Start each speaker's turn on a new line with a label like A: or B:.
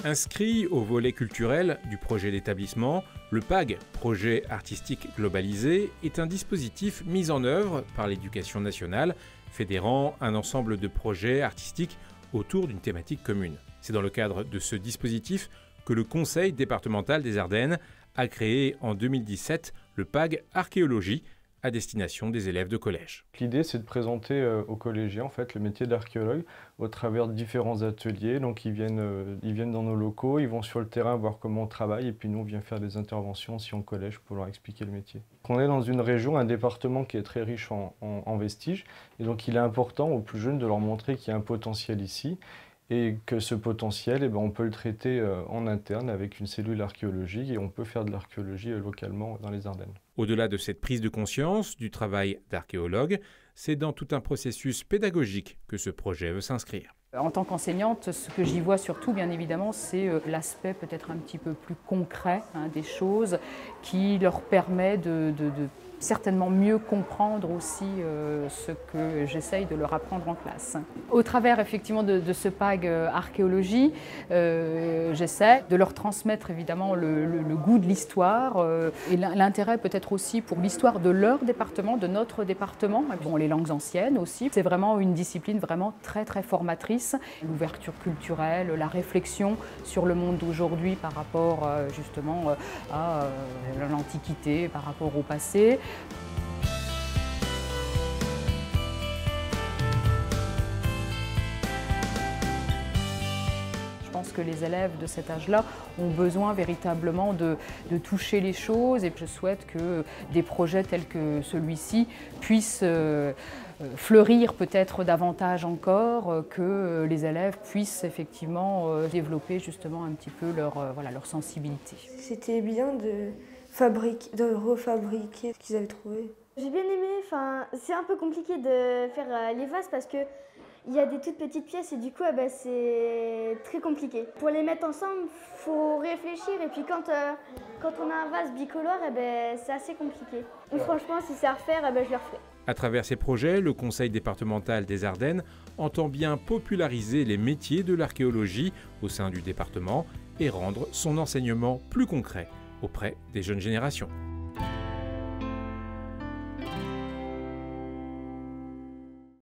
A: Inscrit au volet culturel du projet d'établissement, le PAG, Projet Artistique Globalisé, est un dispositif mis en œuvre par l'Éducation nationale, fédérant un ensemble de projets artistiques autour d'une thématique commune. C'est dans le cadre de ce dispositif que le Conseil départemental des Ardennes a créé en 2017 le PAG Archéologie, à destination des élèves de collège.
B: L'idée, c'est de présenter aux collégiens en fait, le métier d'archéologue au travers de différents ateliers. Donc ils viennent dans nos locaux, ils vont sur le terrain voir comment on travaille et puis nous on vient faire des interventions aussi en collège pour leur expliquer le métier. On est dans une région, un département qui est très riche en vestiges et donc il est important aux plus jeunes de leur montrer qu'il y a un potentiel ici et que ce potentiel, on peut le traiter en interne avec une cellule archéologique et on peut faire de l'archéologie localement dans les Ardennes.
A: Au-delà de cette prise de conscience du travail d'archéologue, c'est dans tout un processus pédagogique que ce projet veut s'inscrire.
C: En tant qu'enseignante, ce que j'y vois surtout, bien évidemment, c'est l'aspect peut-être un petit peu plus concret des choses qui leur permet de certainement mieux comprendre aussi ce que j'essaye de leur apprendre en classe. Au travers effectivement de ce PAG archéologie, j'essaie de leur transmettre évidemment le goût de l'histoire et l'intérêt peut-être aussi pour l'histoire de leur département, de notre département, bon, les langues anciennes aussi. C'est vraiment une discipline vraiment très très formatrice. L'ouverture culturelle, la réflexion sur le monde d'aujourd'hui par rapport justement à l'Antiquité, par rapport au passé. Je pense que les élèves de cet âge-là ont besoin véritablement de toucher les choses et je souhaite que des projets tels que celui-ci puissent fleurir peut-être davantage encore, que les élèves puissent effectivement développer justement un petit peu leur sensibilité.
D: C'était bien de refabriquer ce qu'ils avaient trouvé.
E: J'ai bien aimé, c'est un peu compliqué de faire les vases parce que il y a des toutes petites pièces et du coup c'est très compliqué. Pour les mettre ensemble, il faut réfléchir et puis quand on a un vase bicolore, c'est assez compliqué. Et franchement, si c'est à refaire, je le referai.
A: À travers ces projets, le Conseil départemental des Ardennes entend bien populariser les métiers de l'archéologie au sein du département et rendre son enseignement plus concret auprès des jeunes générations.